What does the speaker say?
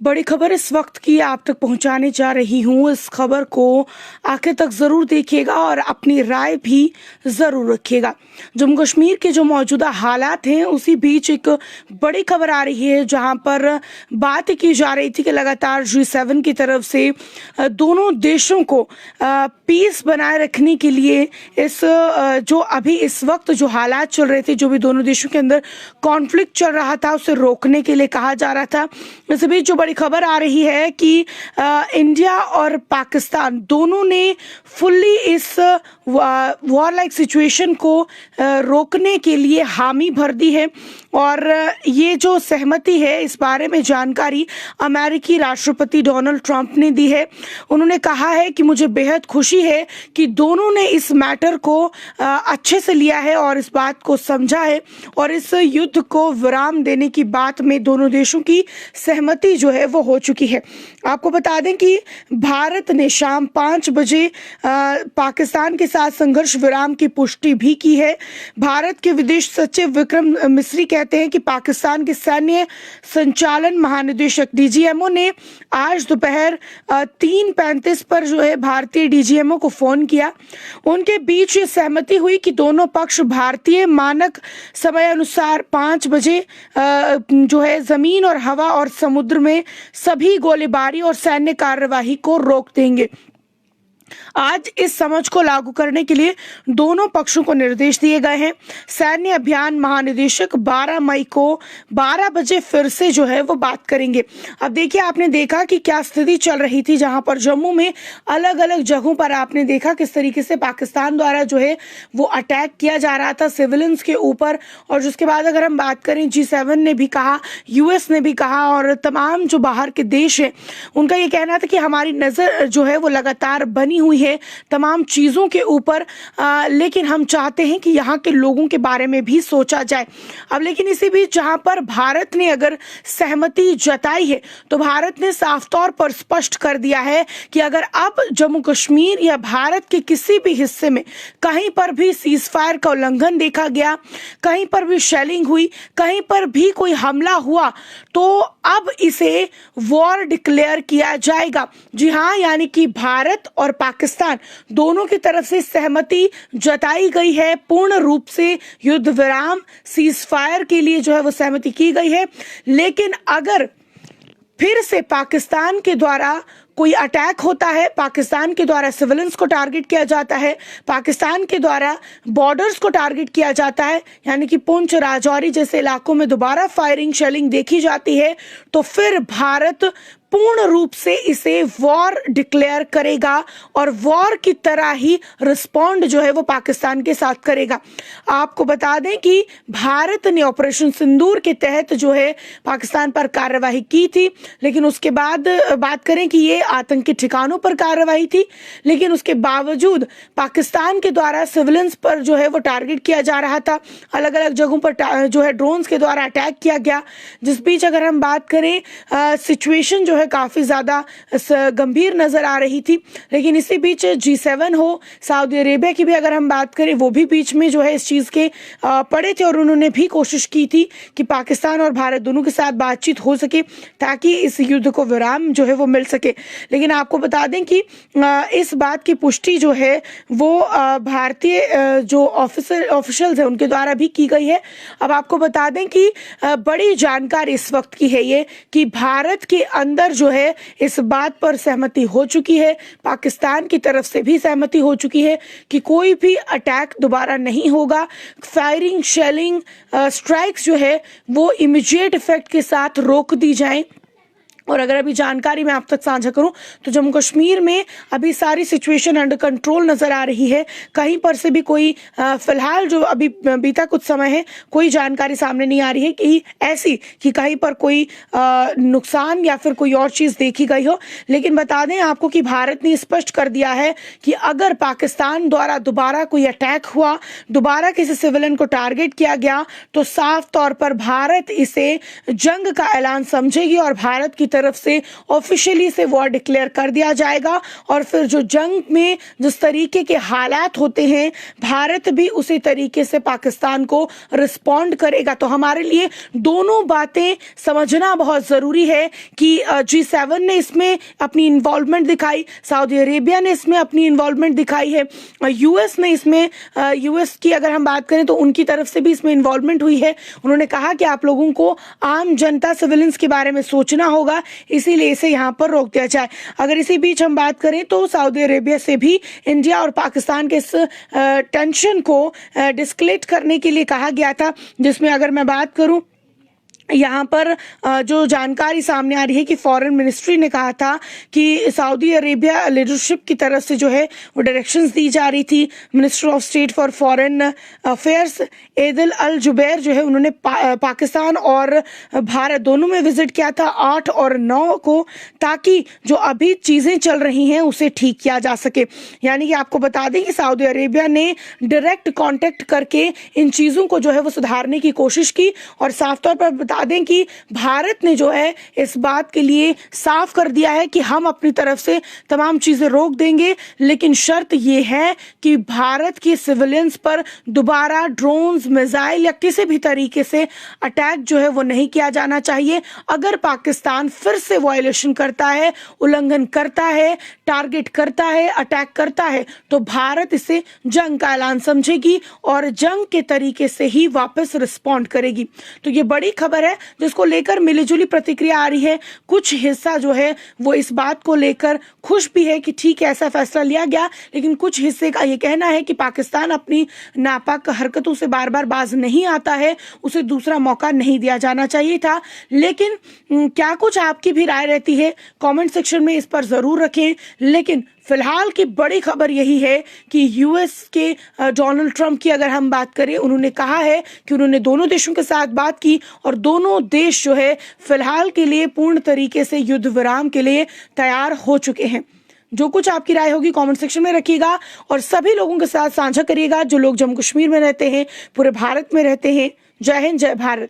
बड़ी खबर इस वक्त की आप तक पहुंचाने जा रही हूं। इस खबर को आखिर तक ज़रूर देखिएगा और अपनी राय भी ज़रूर रखिएगा। जम्मू कश्मीर के जो मौजूदा हालात हैं उसी बीच एक बड़ी खबर आ रही है, जहां पर बात की जा रही थी कि लगातार G7 की तरफ से दोनों देशों को पीस बनाए रखने के लिए इस जो अभी इस वक्त जो हालात चल रहे थे, जो भी दोनों देशों के अंदर कॉन्फ्लिक्ट चल रहा था, उसे रोकने के लिए कहा जा रहा था। इस बीच जो बड़ी खबर आ रही है कि इंडिया और पाकिस्तान दोनों ने फुल्ली इस वॉर लाइक सिचुएशन को रोकने के लिए हामी भर दी है। और ये जो सहमति है, इस बारे में जानकारी अमेरिकी राष्ट्रपति डोनाल्ड ट्रंप ने दी है। उन्होंने कहा है कि मुझे बेहद खुशी है कि दोनों ने इस मैटर को अच्छे से लिया है और इस बात को समझा है, और इस युद्ध को विराम देने की बात में दोनों देशों की सहमति जो है वो हो चुकी है। आपको बता दें कि भारत ने शाम 5 बजे पाकिस्तान के साथ संघर्ष विराम की पुष्टि भी की है। भारत के विदेश सचिव विक्रम मिस्री कहते हैं कि पाकिस्तान के सैन्य संचालन महानिदेशक DGMO ने आज दोपहर 3:35 पर जो है भारतीय DGMO को फोन किया। उनके बीच ये सहमति हुई कि दोनों पक्ष भारतीय मानक समय अनुसार 5 बजे जो है जमीन और हवा और समुद्र में सभी गोलीबारी और सैन्य कार्यवाही को रोक देंगे। आज इस समझ को लागू करने के लिए दोनों पक्षों को निर्देश दिए गए हैं। सैन्य अभियान महानिदेशक 12 मई को 12 बजे फिर से जो है वो बात करेंगे। अब देखिए, आपने देखा कि क्या स्थिति चल रही थी, जहां पर जम्मू में अलग अलग जगहों पर आपने देखा किस तरीके से पाकिस्तान द्वारा जो है वो अटैक किया जा रहा था सिविलियंस के ऊपर। और जिसके बाद अगर हम बात करें, G7 ने भी कहा, US ने भी कहा, और तमाम जो बाहर के देश हैं उनका ये कहना था कि हमारी नज़र जो है वो लगातार बनी हुई है तमाम चीजों के ऊपर, लेकिन हम चाहते हैं कि यहाँ के लोगों के बारे में भी सोचा जाए। अब लेकिन इसी बीच जहाँ पर भारत ने अगर सहमति जताई है, तो भारत ने साफ तौर पर स्पष्ट कर दिया है कि अगर अब जम्मू कश्मीर या भारत के किसी भी हिस्से में कहीं पर भी सीज फायर का उल्लंघन देखा गया, कहीं पर भी शेलिंग हुई, कहीं पर भी कोई हमला हुआ, तो अब इसे वॉर डिक्लेयर किया जाएगा। जी हाँ, यानी कि भारत और पाकिस्तान दोनों की तरफ से सहमति जताई गई है। पूर्ण रूप से युद्ध विराम सीज फायर के लिए जो है वो सहमति की गई है। लेकिन अगर फिर से पाकिस्तान के द्वारा कोई अटैक होता है, पाकिस्तान के द्वारा सिविलियंस को टारगेट किया जाता है, पाकिस्तान के द्वारा बॉर्डर्स को टारगेट किया जाता है, यानी कि पुंछ, राजौरी जैसे इलाकों में दोबारा फायरिंग शेलिंग देखी जाती है, तो फिर भारत पूर्ण रूप से इसे वॉर डिक्लेयर करेगा और वॉर की तरह ही रिस्पॉन्ड जो है वो पाकिस्तान के साथ करेगा। आपको बता दें कि भारत ने ऑपरेशन सिंदूर के तहत जो है पाकिस्तान पर कार्रवाई की थी, लेकिन उसके बाद बात करें कि ये आतंकी ठिकानों पर कार्रवाई थी, लेकिन उसके बावजूद पाकिस्तान के द्वारा सिविलियंस पर जो है वो टारगेट किया जा रहा था। अलग अलग जगहों पर जो है ड्रोन्स के द्वारा अटैक किया गया। जिस बीच अगर हम बात करें, सिचुएशन जो है काफी ज्यादा गंभीर नजर आ रही थी। लेकिन इसी बीच G7 हो, सऊदी अरेबिया की भी अगर हम बात करें, वो भी बीच में जो है इस चीज के पड़े थे, और उन्होंने भी कोशिश की थी कि पाकिस्तान और भारत दोनों के साथ बातचीत हो सके ताकि इस युद्ध को विराम जो है वो मिल सके। लेकिन आपको बता दें कि इस बात की पुष्टि जो है वो भारतीय जो ऑफिशियल्स है उनके द्वारा भी की गई है। अब आपको बता दें कि बड़ी जानकारी इस वक्त की है ये कि भारत के अंदर जो है इस बात पर सहमति हो चुकी है, पाकिस्तान की तरफ से भी सहमति हो चुकी है कि कोई भी अटैक दोबारा नहीं होगा। फायरिंग, शेलिंग, स्ट्राइक्स जो है वो इमीडिएट इफेक्ट के साथ रोक दी जाएं। और अगर अभी जानकारी मैं आप तक साझा करूं तो जम्मू कश्मीर में अभी सारी सिचुएशन अंडर कंट्रोल नजर आ रही है। कहीं पर से भी कोई फिलहाल जो अभी बीता कुछ समय है कोई जानकारी सामने नहीं आ रही है कि ऐसी कि कहीं पर कोई नुकसान या फिर कोई और चीज देखी गई हो। लेकिन बता दें आपको कि भारत ने स्पष्ट कर दिया है कि अगर पाकिस्तान द्वारा दोबारा कोई अटैक हुआ, दोबारा किसी सिविलियन को टारगेट किया गया, तो साफ तौर पर भारत इसे जंग का ऐलान समझेगी और भारत की तरफ से ऑफिशियली से वॉर डिक्लेयर कर दिया जाएगा और फिर जो जंग में जिस तरीके के हालात होते हैं भारत भी उसी तरीके से पाकिस्तान को रिस्पॉन्ड करेगा। तो हमारे लिए दोनों बातें समझना बहुत ज़रूरी है कि G7 ने इसमें अपनी इन्वॉल्वमेंट दिखाई, सऊदी अरेबिया ने इसमें अपनी इन्वॉल्वमेंट दिखाई है, यूएस ने इसमें यूएस की अगर हम बात करें तो उनकी तरफ से भी इसमें इन्वॉल्वमेंट हुई है। उन्होंने कहा कि आप लोगों को आम जनता सिविलियंस के बारे में सोचना होगा, इसीलिए इसे यहाँ पर रोक दिया जाए। अगर इसी बीच हम बात करें तो सऊदी अरेबिया से भी इंडिया और पाकिस्तान के इस टेंशन को डिस्कलेट करने के लिए कहा गया था, जिसमें अगर मैं बात करूं यहाँ पर जो जानकारी सामने आ रही है कि फॉरेन मिनिस्ट्री ने कहा था कि सऊदी अरेबिया लीडरशिप की तरफ से जो है वो डायरेक्शंस दी जा रही थी। Minister of state for foreign affairs Adel al Jubeir जो है उन्होंने पाकिस्तान और भारत दोनों में विजिट किया था 8 और 9 को, ताकि जो अभी चीज़ें चल रही हैं उसे ठीक किया जा सके। यानी कि आपको बता दें कि सऊदी अरेबिया ने डायरेक्ट कॉन्टेक्ट करके इन चीज़ों को जो है वो सुधारने की कोशिश की और साफ तौर पर बता दें कि भारत ने जो है इस बात के लिए साफ कर दिया है कि हम अपनी तरफ से तमाम चीजें रोक देंगे, लेकिन शर्त यह है कि भारत के सिविलियंस पर दोबारा ड्रोन्स, मिसाइल या किसी भी तरीके से अटैक जो है वो नहीं किया जाना चाहिए। अगर पाकिस्तान फिर से वायलेशन करता है, उल्लंघन करता है, टारगेट करता है, अटैक करता है, तो भारत इसे जंग का ऐलान समझेगी और जंग के तरीके से ही वापस रिस्पॉन्ड करेगी। तो ये बड़ी खबर है जिसको लेकर मिलीजुली प्रतिक्रिया आ रही है। कुछ हिस्सा जो है वो इस बात को लेकर खुश भी है कि ठीक है ऐसा फैसला लिया गया, लेकिन कुछ हिस्से का ये कहना है कि पाकिस्तान अपनी नापाक हरकतों से बार बार बाज नहीं आता है, उसे दूसरा मौका नहीं दिया जाना चाहिए था। लेकिन क्या कुछ आपकी भी राय रहती है कमेंट सेक्शन में इस पर जरूर रखें। लेकिन फिलहाल की बड़ी खबर यही है कि यूएस के डोनाल्ड ट्रंप की अगर हम बात करें, उन्होंने कहा है कि उन्होंने दोनों देशों के साथ बात की और दोनों देश जो है फिलहाल के लिए पूर्ण तरीके से युद्ध विराम के लिए तैयार हो चुके हैं। जो कुछ आपकी राय होगी कमेंट सेक्शन में रखिएगा और सभी लोगों के साथ साझा करिएगा जो लोग जम्मू कश्मीर में रहते हैं, पूरे भारत में रहते हैं। जय हिंद, जय भारत।